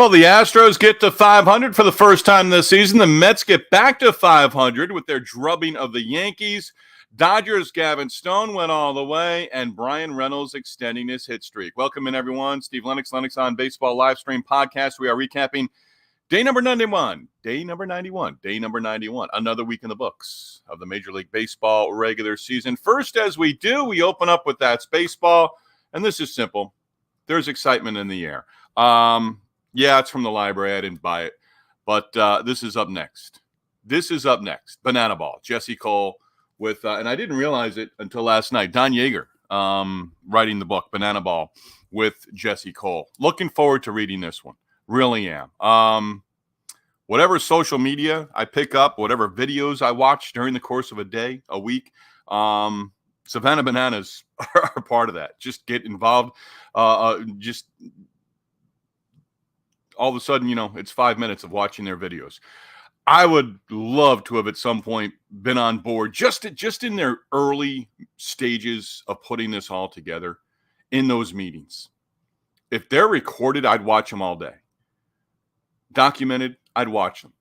Well, the Astros get to 500 for the first time this season. The Mets get back to 500 with their drubbing of the Yankees. Dodgers' Gavin Stone went all the way, and Bryan Reynolds extending his hit streak. Welcome in, everyone. Steve Lennox, Lennox on Baseball live stream podcast. We are recapping day number 91. Another week in the books of the Major League Baseball regular season. First, as we do, we open up with That's Baseball, and this is simple. There's excitement in the air. Yeah, it's from the library. I didn't buy it. But this is up next. Banana Ball. Jesse Cole with, and I didn't realize it until last night, Don Yeager writing the book, Banana Ball, with Jesse Cole. Looking forward to reading this one. Really am. Whatever social media I pick up, whatever videos I watch during the course of a day, a week, Savannah Bananas are part of that. Just get involved. Just all of a sudden, it's 5 minutes of watching their videos. I would love to have at some point been on board just in their early stages of putting this all together in those meetings. If they're recorded, I'd watch them all day. Documented, I'd watch them.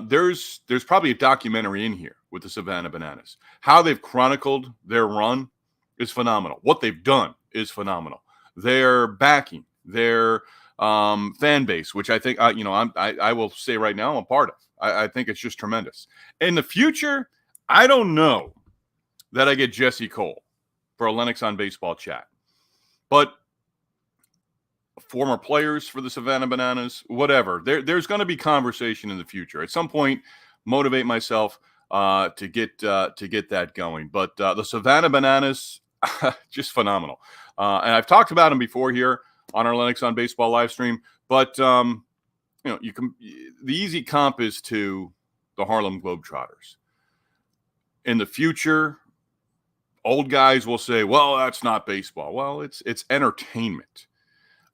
There's probably a documentary in here with the Savannah Bananas. How they've chronicled their run is phenomenal. What they've done is phenomenal. Their backing, their fan base, which I think I will say right now I'm a part of. I think it's just tremendous. In the future, I don't know that I get Jesse Cole for a Lennox on Baseball chat, but former players for the Savannah Bananas, whatever. There's going to be conversation in the future. At some point, motivate myself to get that going. But the Savannah Bananas, just phenomenal. And I've talked about them before here on our Lennox on Baseball live stream, but the easy comp is to the Harlem Globetrotters. In the future, old guys will say, "Well, that's not baseball." Well, it's entertainment.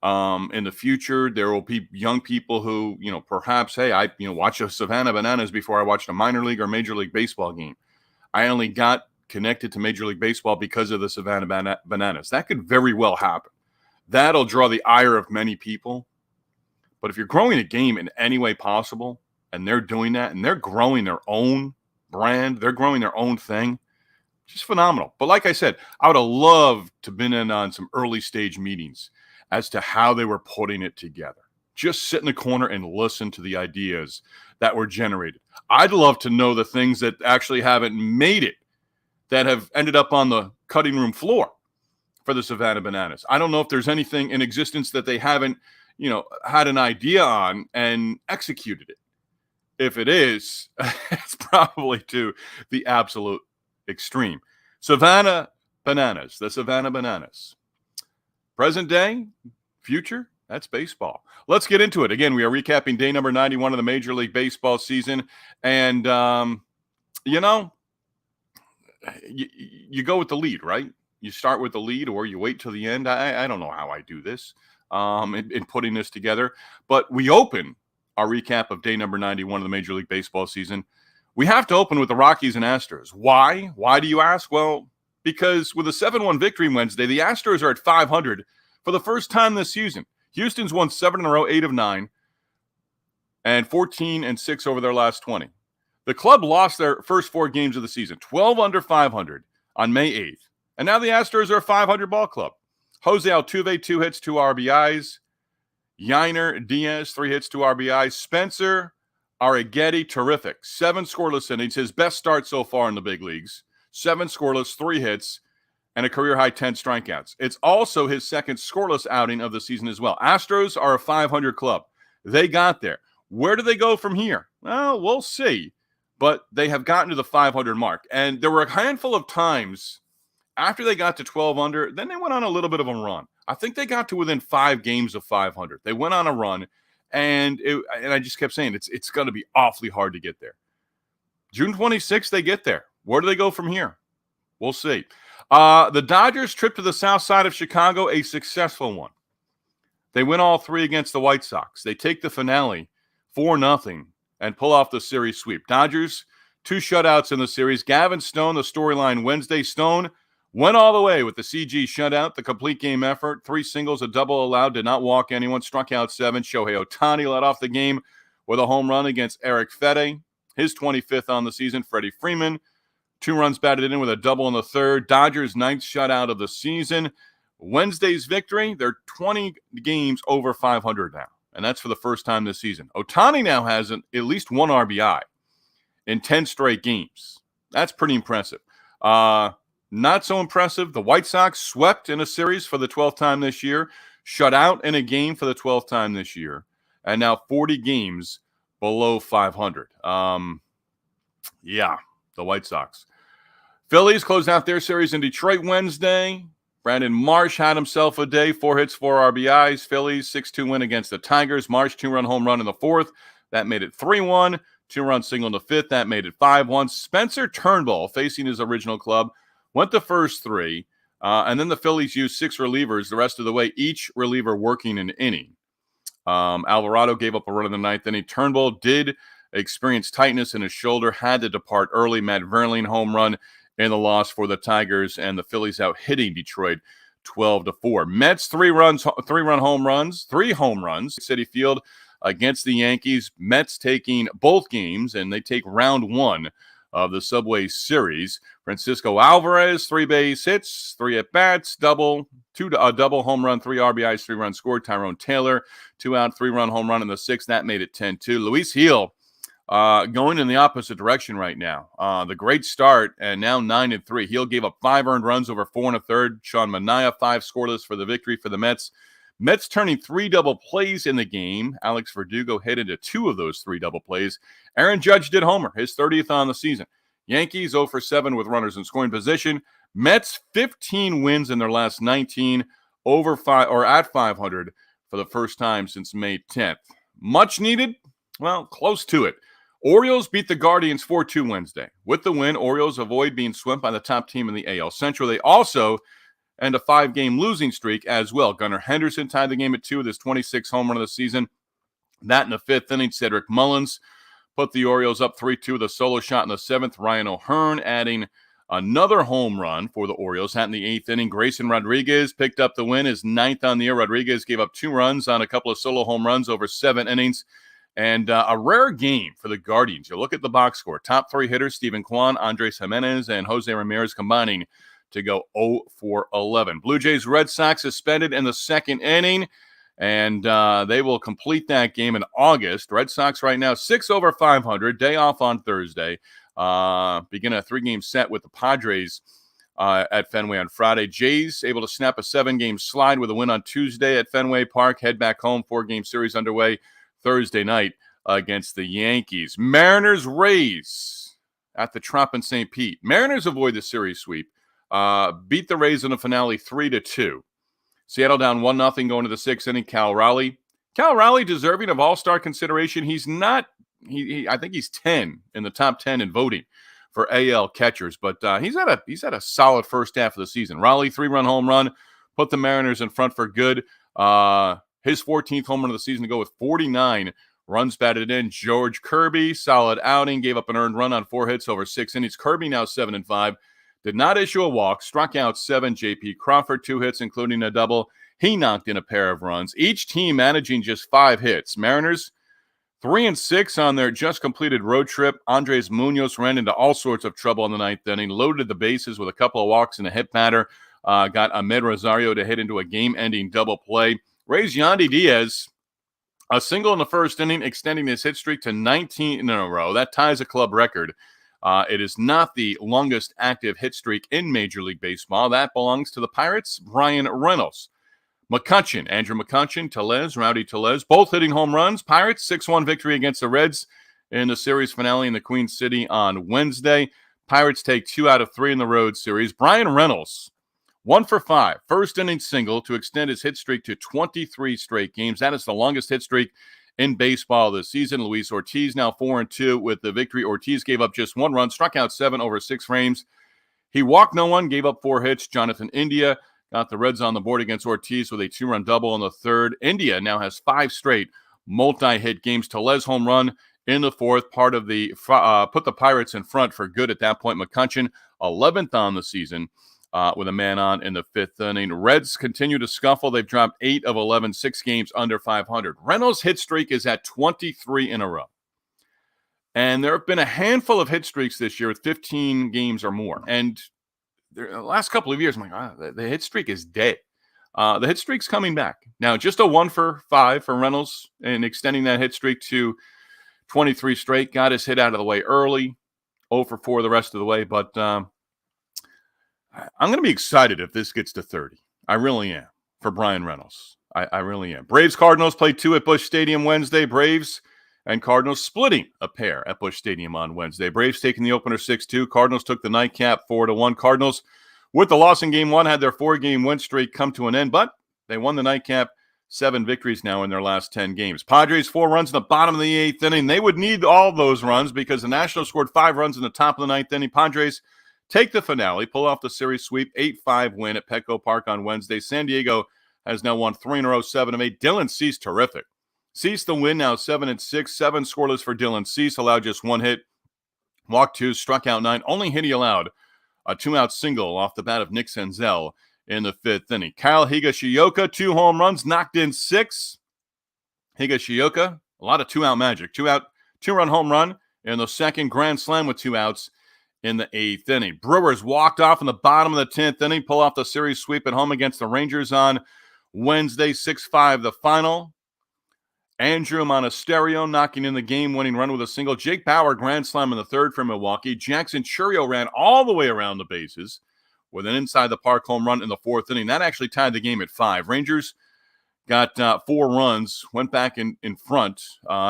In the future, there will be young people who, perhaps, hey, I watch the Savannah Bananas before I watched a minor league or major league baseball game. I only got connected to Major League Baseball because of the Savannah Bananas. That could very well happen. That'll draw the ire of many people. But if you're growing a game in any way possible, and they're doing that, and they're growing their own brand, they're growing their own thing, just phenomenal. But like I said, I would have loved to have been in on some early stage meetings as to how they were putting it together. Just sit in the corner and listen to the ideas that were generated. I'd love to know the things that actually haven't made it, that have ended up on the cutting room floor for the Savannah Bananas. I don't know if there's anything in existence that they haven't, had an idea on and executed it. If it is, it's probably to the absolute extreme. Savannah Bananas, the Savannah Bananas. Present day, future, that's baseball. Let's get into it. Again, we are recapping day number 91 of the Major League Baseball season. And, you go with the lead, right? You start with the lead or you wait till the end. I don't know how I do this in putting this together. But we open our recap of day number 91 of the Major League Baseball season. We have to open with the Rockies and Astros. Why? Why do you ask? Well, because with a 7-1 victory Wednesday, the Astros are at 500 for the first time this season. Houston's won 7 in a row, 8 of 9, and 14-6 over their last 20. The club lost their first 4 games of the season, 12 under 500 on May 8th. And now the Astros are a 500 ball club. Jose Altuve, 2 hits, 2 RBIs. Yainer Diaz, 3 hits, 2 RBIs. Spencer Arrighetti, terrific. 7 scoreless innings, his best start so far in the big leagues. 7 scoreless, 3 hits, and a career-high 10 strikeouts. It's also his second scoreless outing of the season as well. Astros are a 500 club. They got there. Where do they go from here? Well, we'll see. But they have gotten to the 500 mark. And there were a handful of times after they got to 12 under, then they went on a little bit of a run. I think they got to within 5 games of 500. They went on a run, and I just kept saying it's going to be awfully hard to get there. June 26th, they get there. Where do they go from here? We'll see. The Dodgers' trip to the south side of Chicago, a successful one. They win all 3 against the White Sox. They take the finale 4-0 and pull off the series sweep. Dodgers, 2 shutouts in the series. Gavin Stone, the storyline Wednesday. Stone Went all the way with the CG shutout, the complete game effort, 3 singles, a double allowed, did not walk anyone, struck out 7. Shohei Ohtani led off the game with a home run against Eric Fede, his 25th on the season. Freddie Freeman, 2 runs batted in with a double in the third. Dodgers' 9th shutout of the season. Wednesday's victory, they're 20 games over 500 now, and that's for the first time this season. Ohtani now has at least 1 RBI in 10 straight games. That's pretty impressive. Not so impressive, the White Sox swept in a series for the 12th time this year, shut out in a game for the 12th time this year, and now 40 games below 500. Yeah, the White Sox. Phillies closed out their series in Detroit Wednesday. Brandon Marsh had himself a day, 4 hits, 4 RBIs. Phillies 6-2 win against the Tigers. Marsh 2-run home run in the 4th. That made it 3-1. 2-run single in the 5th. That made it 5-1. Spencer Turnbull, facing his original club, went the first 3. And then the Phillies used 6 relievers the rest of the way, each reliever working an inning. Alvarado gave up a run in the 9th inning. Turnbull did experience tightness in his shoulder, had to depart early. Matt Verlaine home run in the loss for the Tigers, and the Phillies out hitting Detroit 12-4. Mets 3 home runs, 3 home runs. Citi Field against the Yankees. Mets taking both games, and they take round 1 of the Subway Series. Francisco Alvarez, 3 base hits, 3 at bats, double home run, 3 RBIs, 3 runs scored. Tyrone Taylor, 2 out, 3-run home run in the 6th. That made it 10-2. Luis Gil going in the opposite direction right now. The great start, and now 9-3. Gil gave up 5 earned runs over 4 1/3. Sean Manaea, 5 scoreless for the victory for the Mets. Mets turning 3 double plays in the game. Alex Verdugo hit into 2 of those 3 double plays. Aaron Judge did homer, his 30th on the season. Yankees 0 for 7 with runners in scoring position. Mets 15 wins in their last 19 over 5 or at 500 for the first time since May 10th. Much needed? Well, close to it. Orioles beat the Guardians 4-2 Wednesday. With the win, Orioles avoid being swept by the top team in the AL Central. They also end a 5-game losing streak as well. Gunnar Henderson tied the game at 2 with his 26th home run of the season. That in the 5th inning, Cedric Mullins put the Orioles up 3-2 with a solo shot in the 7th. Ryan O'Hearn adding another home run for the Orioles. That in the 8th inning. Grayson Rodriguez picked up the win, his 9th on the year. Rodriguez gave up 2 runs on a couple of solo home runs over 7 innings. And a rare game for the Guardians. You look at the box score. Top 3 hitters, Steven Kwan, Andres Jimenez, and Jose Ramirez combining to go 0 for 11. Blue Jays Red Sox suspended in the 2nd inning, and they will complete that game in August. Red Sox right now 6 over 500, day off on Thursday. Begin a 3-game set with the Padres at Fenway on Friday. Jays able to snap a 7-game slide with a win on Tuesday at Fenway Park. Head back home, 4-game series underway Thursday night against the Yankees. Mariners Rays at the Trop in St. Pete. Mariners avoid the series sweep. Beat the Rays in the finale 3-2. Seattle down 1-0 going to the 6th inning. Cal Raleigh deserving of all-star consideration. He's not. I think he's 10 in the top 10 in voting for AL catchers, but he's had a solid first half of the season. Raleigh 3-run home run put the Mariners in front for good. His 14th home run of the season to go with 49 runs batted in. George Kirby, solid outing, gave up an earned run on 4 hits over 6 innings. Kirby now 7-5. Did not issue a walk, struck out 7. J.P. Crawford, 2 hits, including a double. He knocked in a pair of runs. Each team managing just 5 hits. Mariners 3-6 on their just completed road trip. Andres Munoz ran into all sorts of trouble in the 9th inning, loaded the bases with a couple of walks and a hit batter. Got Ahmed Rosario to hit into a game-ending double play. Rays Yandy Diaz, a single in the 1st inning, extending his hit streak to 19 in a row. That ties a club record. It is not the longest active hit streak in Major League Baseball. That belongs to the Pirates' Bryan Reynolds. Andrew McCutchen, Rowdy Tellez, both hitting home runs. Pirates 6-1 victory against the Reds in the series finale in the Queen City on Wednesday. Pirates take 2 out of 3 in the road series. Bryan Reynolds, 1 for 5, 1st inning single to extend his hit streak to 23 straight games. That is the longest hit streak in baseball this season. Luis Ortiz now 4-2 with the victory. Ortiz gave up just 1 run, struck out 7 over 6 frames. He walked no one, gave up 4 hits. Jonathan India got the Reds on the board against Ortiz with a 2-run double in the 3rd. India now has 5 straight multi-hit games. Tellez home run in the 4th, part of the put the Pirates in front for good at that point. McCutchen 11th on the season. with a man on in the 5th inning. Reds continue to scuffle. They've dropped 8 of 11, 6 games under 500. Reynolds' hit streak is at 23 in a row. And there have been a handful of hit streaks this year with 15 games or more. And the last couple of years, I'm like, the hit streak is dead. The hit streak's coming back. Now, just a 1 for 5 for Reynolds and extending that hit streak to 23 straight. Got his hit out of the way early. 0 for 4 the rest of the way. But I'm going to be excited if this gets to 30. I really am for Bryan Reynolds. I really am. Braves-Cardinals play 2 at Busch Stadium Wednesday. Braves and Cardinals splitting a pair at Busch Stadium on Wednesday. Braves taking the opener 6-2. Cardinals took the nightcap 4-1. Cardinals, with the loss in Game 1, had their 4-game win streak come to an end, but they won the nightcap. 7 victories now in their last 10 games. Padres 4 runs in the bottom of the 8th inning. They would need all those runs because the Nationals scored 5 runs in the top of the 9th inning. Padres take the finale, pull off the series sweep, 8-5 win at Petco Park on Wednesday. San Diego has now won 3 in a row, 7 of 8. Dylan Cease, terrific. Cease the win now 7-6, 7 scoreless for Dylan Cease, allowed just 1 hit, walked 2, struck out 9. Only hit he allowed a 2-out single off the bat of Nick Senzel in the 5th inning. Kyle Higashioka, 2 home runs, knocked in 6. Higashioka, a lot of 2-out magic. 2-run home run in the second, grand slam with 2 outs in the 8th inning. Brewers walked off in the bottom of the 10th inning, pull off the series sweep at home against the Rangers on Wednesday, 6-5 the final. Andrew Monasterio knocking in the game-winning run with a single. Jake Bauer grand slam in the 3rd for Milwaukee. Jackson Churio ran all the way around the bases with an inside-the-park home run in the 4th inning. That actually tied the game at 5. Rangers got 4 runs, went back in front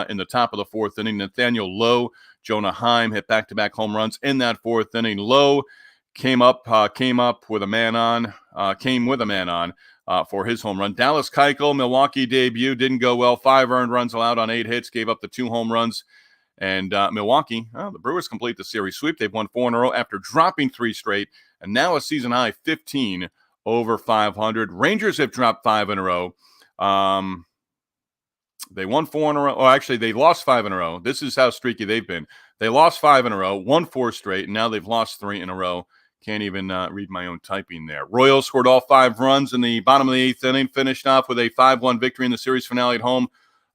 in the top of the 4th inning. Nathaniel Lowe, Jonah Heim hit back-to-back home runs in that 4th inning. Lowe came with a man on for his home run. Dallas Keuchel, Milwaukee debut, didn't go well. 5 earned runs allowed on 8 hits, gave up the 2 home runs. And Milwaukee, the Brewers complete the series sweep. They've won 4 in a row after dropping 3 straight, and now a season high 15 over 500. Rangers have dropped 5 in a row. They won 4 in a row. Oh, actually, they lost 5 in a row. This is how streaky they've been. They lost 5 in a row, won 4 straight, and now they've lost 3 in a row. Can't even read my own typing there. Royals scored all 5 runs in the bottom of the 8th inning, finished off with a 5-1 victory in the series finale at home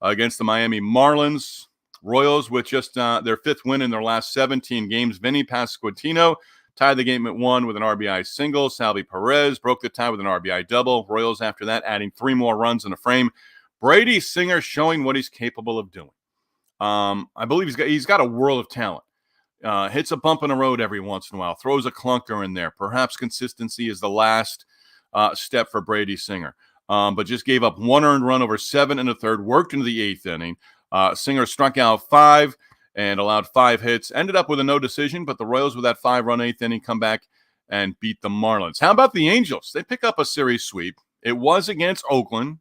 against the Miami Marlins. Royals with just their 5th win in their last 17 games. Vinny Pasquantino tied the game at 1 with an RBI single. Salvi Perez broke the tie with an RBI double. Royals after that adding 3 more runs in a frame. Brady Singer showing what he's capable of doing. I believe he's got a world of talent. Hits a bump in the road every once in a while, throws a clunker in there. Perhaps consistency is the last step for Brady Singer. But just gave up 1 earned run over 7 in the 3rd, worked into the 8th inning. Singer struck out 5 and allowed 5 hits. Ended up with a no decision, but the Royals with that 5-run 8th inning come back and beat the Marlins. How about the Angels? They pick up a series sweep. It was against Oakland.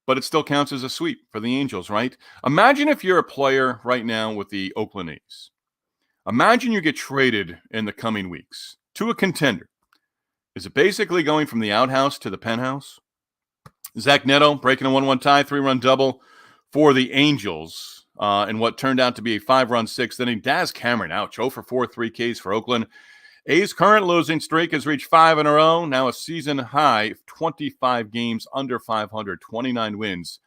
But it still counts as a sweep for the Angels, right? Imagine if you're a player right now with the Oakland A's. Imagine you get traded in the coming weeks to a contender. Is it basically going from the outhouse to the penthouse? Zach Neto breaking a 1-1 tie, 3-run double for the Angels in what turned out to be a 5-run 6th inning. Daz Cameron, ouch, 0 for 4, 3 Ks for Oakland. A's current losing streak has reached 5 in a row. Now a season high, 25 games under 500, 29 wins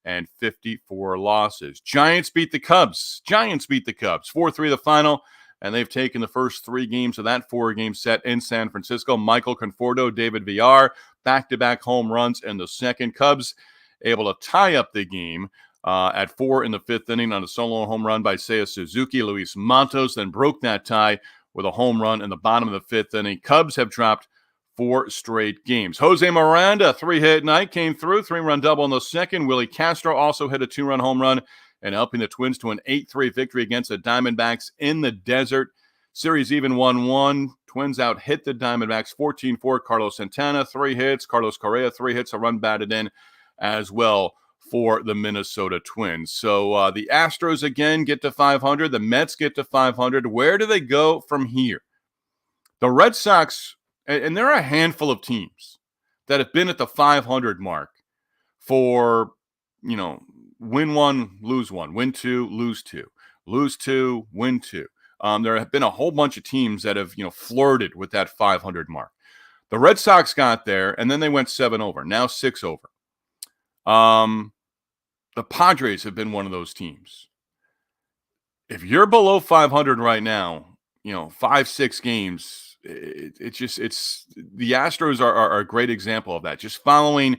and 54 losses. Giants beat the Cubs. 4-3 the final, and they've taken the first 3 games of that 4-game set in San Francisco. Michael Conforto, David Villar, back-to-back home runs in the second. Cubs able to tie up the game at 4 in the 5th inning on a solo home run by Seiya Suzuki. Luis Matos then broke that tie with a home run in the bottom of the 5th inning. Cubs have dropped 4 straight games. Jose Miranda, 3-hit night, came through, 3-run double in the second. Willie Castro also hit a 2-run home run and helping the Twins to an 8-3 victory against the Diamondbacks in the desert. Series even 1-1. Twins out hit the Diamondbacks 14-4. Carlos Santana, 3 hits. Carlos Correa, 3 hits, a run batted in as well for the Minnesota Twins. So the Astros again get to 500. The Mets get to 500. Where do they go from here? The Red Sox, and there are a handful of teams that have been at the 500 mark for, win 1, lose 1, win 2, lose 2, lose 2, win 2. There have been a whole bunch of teams that have, flirted with that 500 mark. The Red Sox got there, and then they went 7 over. Now 6 over. The Padres have been one of those teams. If you're below 500 right now, 5-6 games, it's the Astros are a great example of that. Just following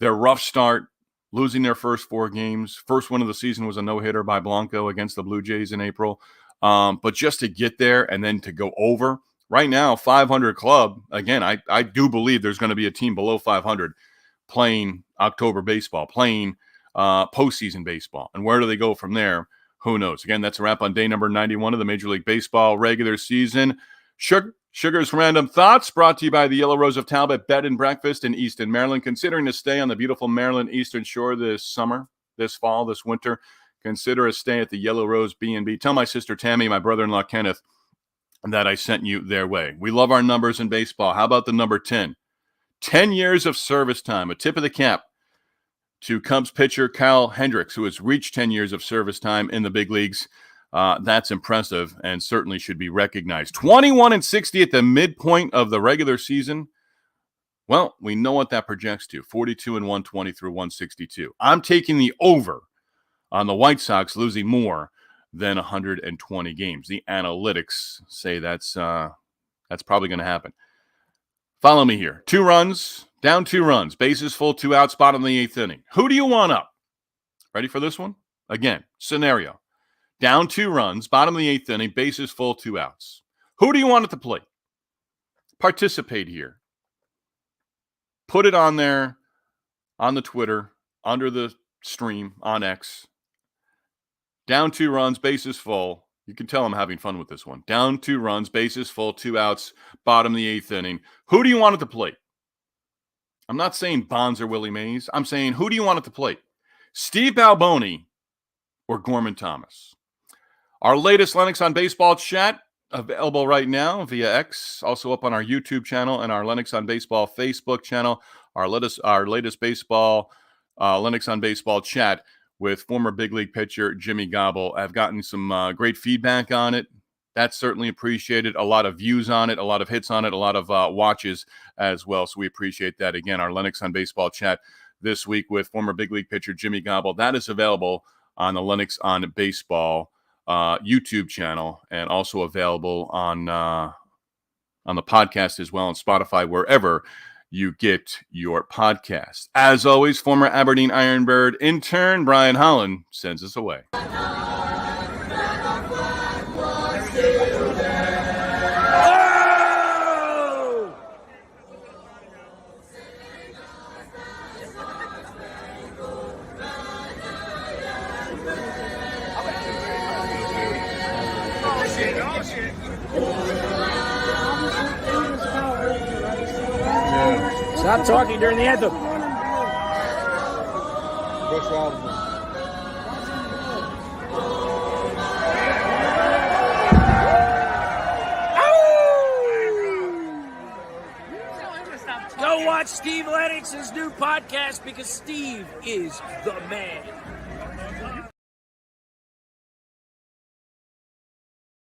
their rough start, losing their first 4 games. First one of the season was a no-hitter by Blanco against the Blue Jays in April. But just to get there and then to go over, right now, 500 club, again, I do believe there's going to be a team below 500 playing October baseball, playing postseason baseball. And where do they go from there? Who knows? Again, that's a wrap on day number 91 of the Major League Baseball regular season. Sugar's Random Thoughts brought to you by the Yellow Rose of Talbot Bed and Breakfast in Easton, Maryland. Considering to stay on the beautiful Maryland Eastern Shore this summer, this fall, this winter, consider a stay at the Yellow Rose B&B. Tell my sister Tammy, my brother-in-law Kenneth, that I sent you their way. We love our numbers in baseball. How about the number 10? 10 years of service time. A tip of the cap to Cubs pitcher Kyle Hendricks, who has reached 10 years of service time in the big leagues. That's impressive and certainly should be recognized. 21-60 at the midpoint of the regular season. Well, we know what that projects to. 42-120 through 162. I'm taking the over on the White Sox losing more than 120 games. The analytics say that's probably going to happen. Follow me here. 2 runs, down 2 runs, bases full, 2 outs, bottom of the 8th inning. Who do you want up? Ready for this one? Again, scenario. Down 2 runs, bottom of the 8th inning, bases full, 2 outs. Who do you want at the plate? Participate here. Put it on there, on the Twitter, under the stream, on X. Down 2 runs, bases full. You can tell I'm having fun with this one. Down 2 runs, bases full, 2 outs, bottom of the 8th inning. Who do you want at the plate? I'm not saying Bonds or Willie Mays. I'm saying, who do you want at the plate? Steve Balboni or Gorman Thomas? Our latest Lennox on Baseball chat available right now via X, also up on our YouTube channel and our Lennox on Baseball Facebook channel. Our latest baseball Lennox on Baseball chat with former big league pitcher Jimmy Gobble. I've gotten some great feedback on it. That's certainly appreciated. A lot of views on it, a lot of hits on it, a lot of watches as well. So we appreciate that. Again, our Lennox on Baseball chat this week with former big league pitcher Jimmy Gobble. That is available on the Lennox on Baseball YouTube channel and also available on the podcast as well on Spotify, wherever you get your podcast. As always, former Aberdeen Ironbird intern Brian Holland sends us away. Stop talking during the anthem. Go watch Steve Lennox's new podcast because Steve is the man.